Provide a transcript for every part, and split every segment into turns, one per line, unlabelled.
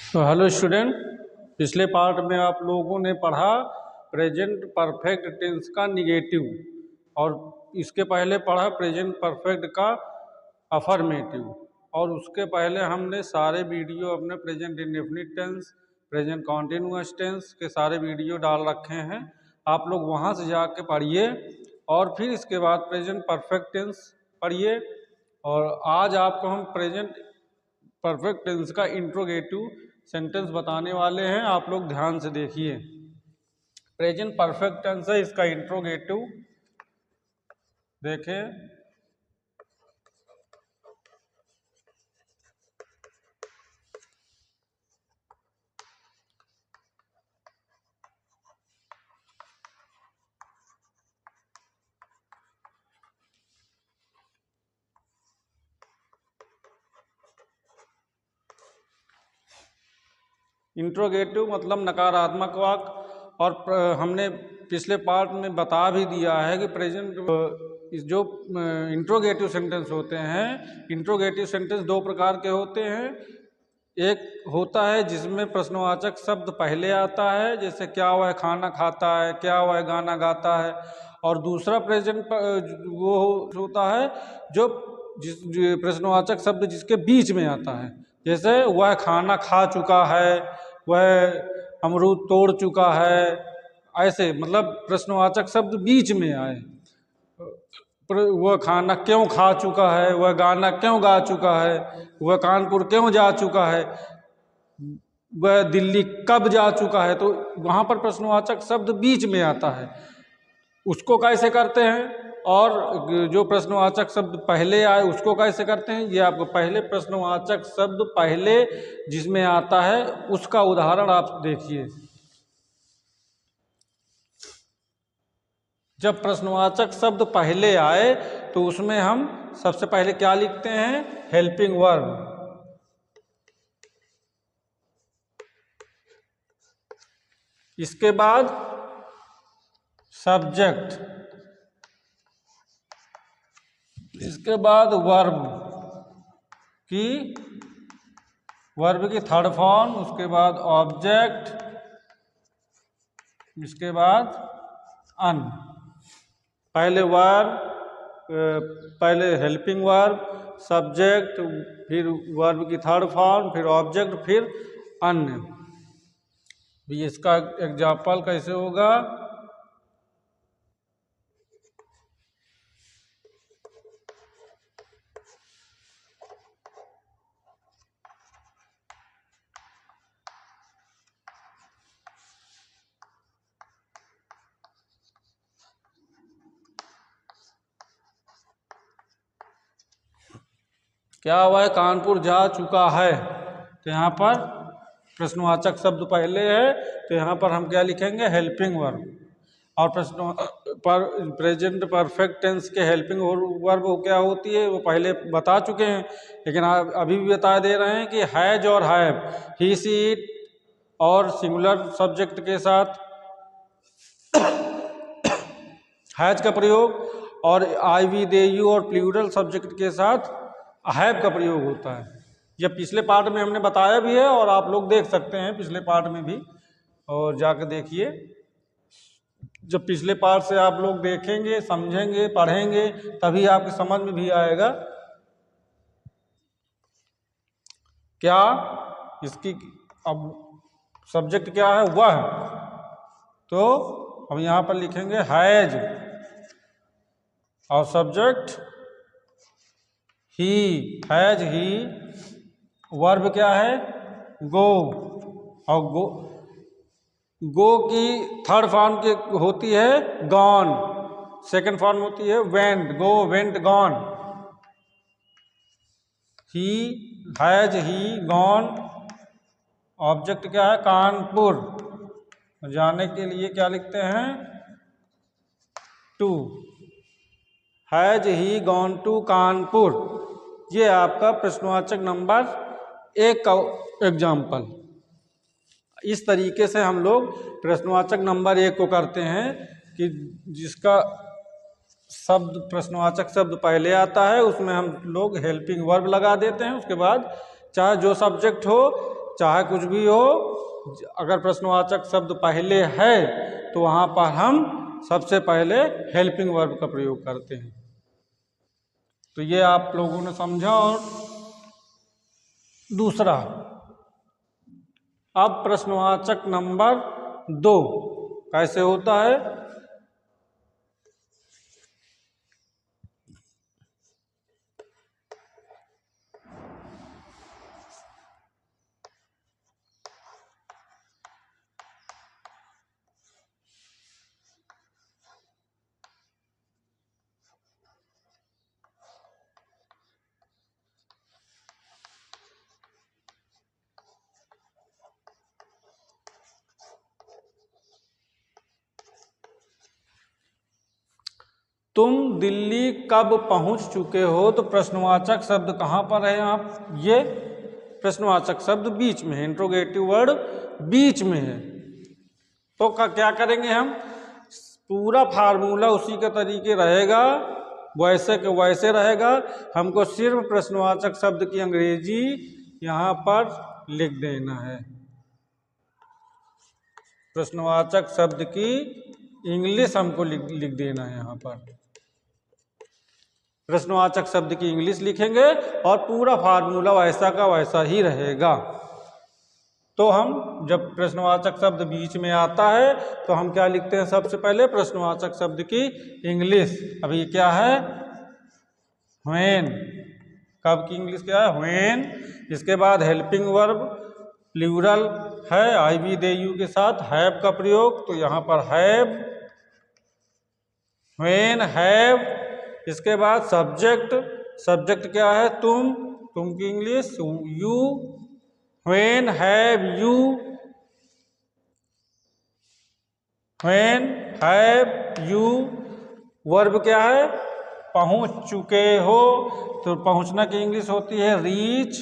तो hello student, पिछले part में आप लोगों ने पढ़ा प्रेजेंट परफेक्ट टेंस का निगेटिव और इसके पहले पढ़ा प्रेजेंट परफेक्ट का अफर्मेटिव और उसके पहले हमने सारे वीडियो अपने present indefinite tense, present continuous tense के सारे वीडियो डाल रखे हैं। आप लोग वहाँ से जाके पढ़िए और फिर इसके बाद प्रेजेंट परफेक्ट टेंस पढ़िए। और आज आपको हम प्रेजेंट परफेक्ट टेंस का इंट्रोगेटिव सेंटेंस बताने वाले हैं। आप लोग ध्यान से देखिए। प्रेजेंट परफेक्ट टेंस है, इसका इंट्रोगेटिव देखें। इंट्रोगेटिव मतलब नकारात्मक वाक्य। और हमने पिछले पार्ट में बता भी दिया है कि प्रेजेंट जो इंट्रोगेटिव सेंटेंस होते हैं, इंट्रोगेटिव सेंटेंस दो प्रकार के होते हैं। एक होता है जिसमें प्रश्नवाचक शब्द पहले आता है, जैसे क्या वह खाना खाता है, क्या वह गाना गाता है। और दूसरा प्रेजेंट वो होता है जो प्रश्नवाचक शब्द जिसके बीच में आता है, जैसे वह खाना खा चुका है, वह अमरूद तोड़ चुका है। ऐसे मतलब प्रश्नवाचक शब्द बीच में आए। वह खाना क्यों खा चुका है, वह गाना क्यों गा चुका है, वह कानपुर क्यों जा चुका है, वह दिल्ली कब जा चुका है। तो वहाँ पर प्रश्नवाचक शब्द बीच में आता है, उसको कैसे करते हैं। और जो प्रश्नवाचक शब्द पहले आए उसको कैसे करते हैं, ये आपको पहले प्रश्नवाचक शब्द पहले जिसमें आता है उसका उदाहरण आप देखिए। जब प्रश्नवाचक शब्द पहले आए तो उसमें हम सबसे पहले क्या लिखते हैं, हेल्पिंग वर्ब। इसके बाद सब्जेक्ट, इसके बाद वर्ब की थर्ड फॉर्म, उसके बाद ऑब्जेक्ट, इसके बाद अन। पहले वर्ब, पहले हेल्पिंग वर्ब, सब्जेक्ट, फिर वर्ब की थर्ड फॉर्म, फिर ऑब्जेक्ट, फिर अन्य। इसका एग्जाम्पल कैसे होगा, क्या वह कानपुर जा चुका है। तो यहाँ पर प्रश्नवाचक शब्द पहले है, तो यहाँ पर हम क्या लिखेंगे, हेल्पिंग वर्ब। और प्रेजेंट परफेक्ट टेंस के हेल्पिंग वर्ब क्या होती है वो पहले बता चुके हैं, लेकिन अभी भी बता दे रहे हैं कि हैज और हैव, ही सी इट और सिंगुलर सब्जेक्ट के साथ हैज का प्रयोग, और आई वी दे यू और प्लूरल सब्जेक्ट के साथ हैव का प्रयोग होता है। यह पिछले पार्ट में हमने बताया भी है और आप लोग देख सकते हैं पिछले पार्ट में भी, और जाकर देखिए। जब पिछले पार्ट से आप लोग देखेंगे, समझेंगे, पढ़ेंगे, तभी आपकी समझ में भी आएगा। क्या इसकी अब सब्जेक्ट क्या है, वह, तो हम यहाँ पर लिखेंगे हैज, और subject he, has he. Verb क्या है, गो, और गो की थर्ड फॉर्म की होती है गॉन, सेकंड फॉर्म होती है went, go, went, gone. He, has he gone. Object क्या है, कानपुर, जाने के लिए क्या लिखते हैं, to. Has he gone to Kanpur. ये आपका प्रश्नवाचक नंबर 1 का एग्जाम्पल। इस तरीके से हम लोग प्रश्नवाचक नंबर 1 को करते हैं कि जिसका शब्द प्रश्नवाचक शब्द पहले आता है उसमें हम लोग हेल्पिंग वर्ब लगा देते हैं। उसके बाद चाहे जो सब्जेक्ट हो, चाहे कुछ भी हो, अगर प्रश्नवाचक शब्द पहले है तो वहाँ पर हम सबसे पहले हेल्पिंग वर्ब का प्रयोग करते हैं। तो ये आप लोगों ने समझा। और दूसरा, अब प्रश्नवाचक नंबर 2 कैसे होता है। तुम दिल्ली कब पहुंच चुके हो, तो प्रश्नवाचक शब्द कहाँ पर है। आप ये प्रश्नवाचक शब्द बीच में है, इंट्रोगेटिव वर्ड बीच में है। तो क्या करेंगे हम, पूरा फार्मूला उसी के तरीके रहेगा, वैसे के वैसे रहेगा। हमको सिर्फ प्रश्नवाचक शब्द की अंग्रेजी यहाँ पर लिख देना है, प्रश्नवाचक शब्द की इंग्लिश हमको लिख देना है। यहाँ पर प्रश्नवाचक शब्द की इंग्लिश लिखेंगे और पूरा फार्मूला वैसा का वैसा ही रहेगा। तो हम जब प्रश्नवाचक शब्द बीच में आता है तो हम क्या लिखते हैं, सबसे पहले प्रश्नवाचक शब्द की इंग्लिश। अभी क्या है, व्हेन। कब की इंग्लिश क्या है, व्हेन। इसके बाद हेल्पिंग वर्ब प्लूरल है, आई वी दे यू के साथ हैव का प्रयोग, तो यहाँ पर हैव, व्हेन, हैव। इसके बाद सब्जेक्ट, सब्जेक्ट क्या है, तुम की English you, when, have you, when, have you. Verb क्या है, पहुंच चुके हो, तो पहुंचना की इंग्लिश होती है रीच,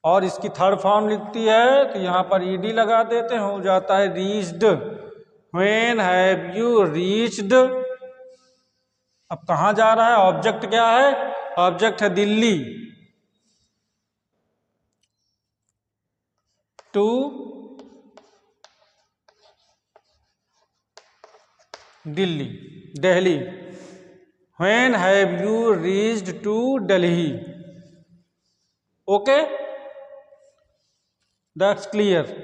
और इसकी थर्ड फॉर्म लिखती है तो यहाँ पर ईडी लगा देते हैं, हो जाता है reached. When have you reached. अब कहाँ जा रहा है, ऑब्जेक्ट क्या है, ऑब्जेक्ट है Delhi, to Delhi, Delhi. When have you reached to Delhi. Okay, that's clear.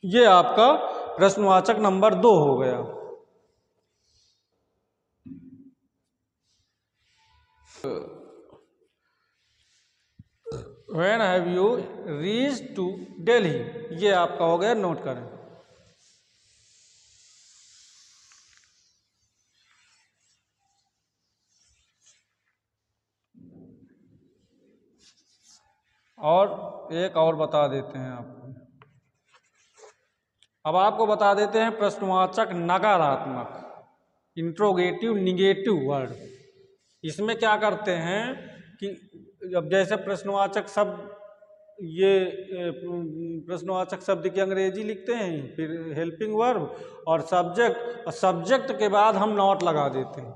ये आपका प्रश्नवाचक नंबर 2 हो गया। When have you reached to Delhi, ये आपका हो गया, नोट करें। और एक और बता देते हैं आपको। अब आपको बता देते हैं प्रश्नवाचक नकारात्मक, इंट्रोगेटिव निगेटिव वर्ड। इसमें क्या करते हैं कि अब जैसे प्रश्नवाचक शब्द, ये प्रश्नवाचक शब्द की अंग्रेजी लिखते हैं, फिर हेल्पिंग वर्ब और सब्जेक्ट, और सब्जेक्ट के बाद हम नॉट लगा देते हैं,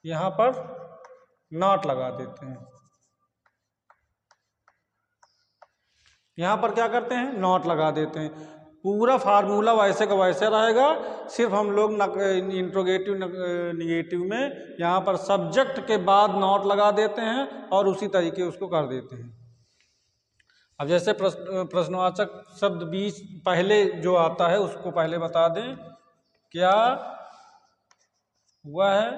यहाँ पर नॉट लगा देते हैं। यहाँ पर क्या करते हैं, नॉट लगा देते हैं। पूरा फार्मूला वैसे का वैसे रहेगा, सिर्फ हम लोग इंट्रोगेटिव निगेटिव में यहाँ पर सब्जेक्ट के बाद नॉट लगा देते हैं और उसी तरीके उसको कर देते हैं। अब जैसे प्रश्नवाचक शब्द बीच पहले जो आता है उसको पहले बता दें, क्या हुआ है,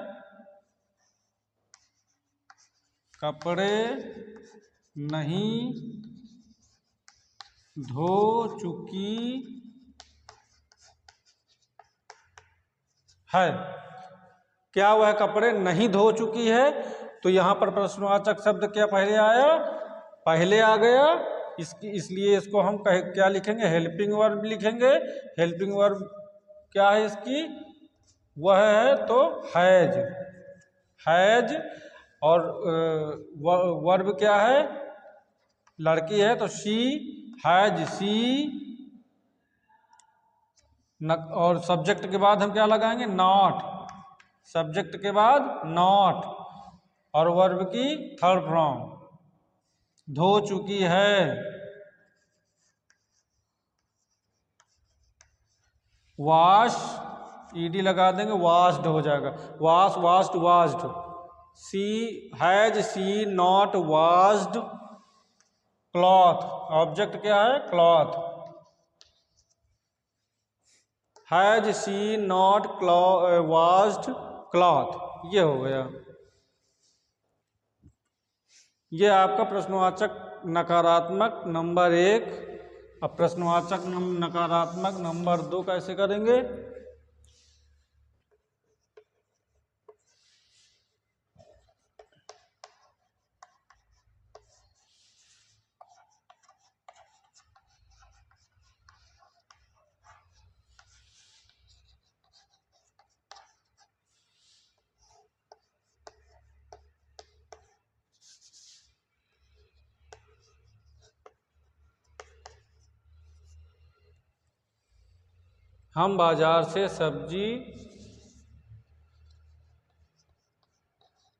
कपड़े नहीं धो चुकी है। क्या वह कपड़े नहीं धो चुकी है, तो यहाँ पर प्रश्नवाचक शब्द क्या पहले आया, पहले आ गया, इसलिए इसको हम क्या लिखेंगे, हेल्पिंग वर्ब लिखेंगे। हेल्पिंग वर्ब क्या है इसकी, वह है तो हैज, हैज। और वर्ब क्या है, लड़की है तो शी, हैज सी। और सब्जेक्ट के बाद हम क्या लगाएंगे, नॉट, सब्जेक्ट के बाद नॉट, और वर्ब की थर्ड फॉर्म। धो चुकी है। वॉश ईडी लगा देंगे, वॉश्ड हो जाएगा। Wash, washed, washed. She has she not washed cloth. Object क्या है? Cloth. Has she not washed cloth, ये हो गया। ये आपका प्रश्नवाचक नकारात्मक नंबर 1। अब प्रश्नवाचक नकारात्मक नंबर 2 कैसे करेंगे? हम बाजार से सब्जी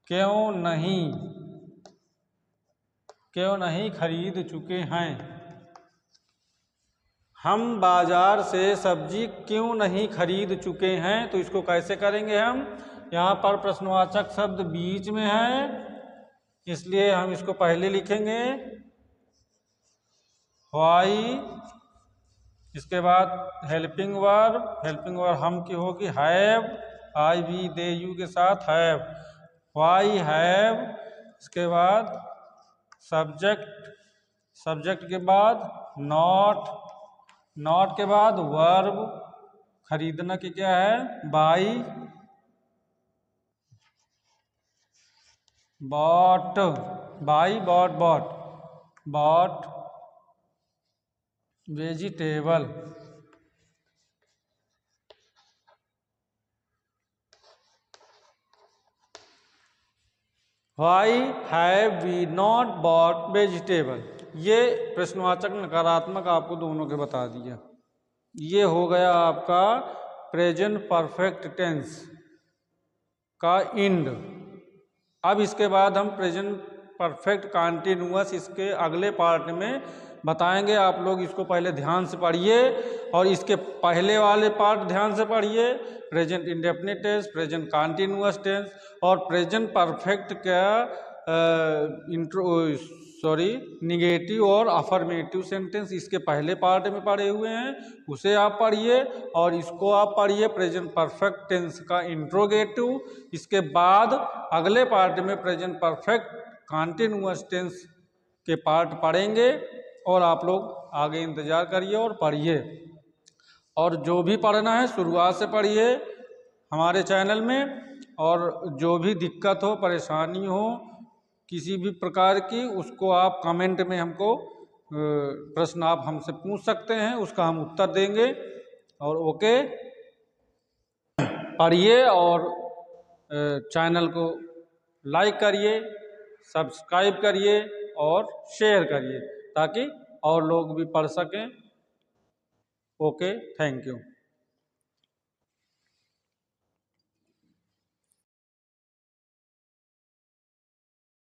क्यों नहीं खरीद चुके हैं? हम बाजार से सब्जी क्यों नहीं खरीद चुके हैं, तो इसको कैसे करेंगे हम? यहाँ पर प्रश्नवाचक शब्द बीच में है, इसलिए हम इसको पहले लिखेंगे व्हाई, इसके बाद हेल्पिंग वर्ब। हेल्पिंग वर्ब हम की होगी have, I we they you के साथ हैव, व्हाई हैव। इसके बाद सब्जेक्ट, सब्जेक्ट के बाद नॉट, नॉट के बाद वर्ब, खरीदना की क्या है? Buy, bought, buy bought, bought, bought vegetable. Why have we not bought vegetable? ये प्रश्नवाचक नकारात्मक आपको दोनों के बता दिया। ये हो गया आपका प्रेजेंट परफेक्ट टेंस का इंड। अब इसके बाद हम प्रेजेंट परफेक्ट कंटीन्यूअस इसके अगले पार्ट में बताएंगे। आप लोग इसको पहले ध्यान से पढ़िए और इसके पहले वाले पार्ट ध्यान से पढ़िए। Present indefinite tense, present continuous tense और प्रेजेंट परफेक्ट का निगेटिव और अफर्मेटिव सेंटेंस इसके पहले पार्ट में पढ़े हुए हैं, उसे आप पढ़िए। और इसको आप पढ़िए प्रेजेंट परफेक्ट टेंस का इंट्रोगेटिव। इसके बाद अगले पार्ट में प्रेजेंट परफेक्ट कंटीन्यूअस टेंस के पार्ट पढ़ेंगे और आप लोग आगे इंतजार करिए और पढ़िए। और जो भी पढ़ना है शुरुआत से पढ़िए हमारे चैनल में। और जो भी दिक्कत हो, परेशानी हो किसी भी प्रकार की, उसको आप कमेंट में हमको प्रश्न आप हमसे पूछ सकते हैं, उसका हम उत्तर देंगे। और ओके, पढ़िए और चैनल को लाइक करिए, सब्सक्राइब करिए और शेयर करिए ताकि और लोग भी पढ़ सकें। Okay, thank you.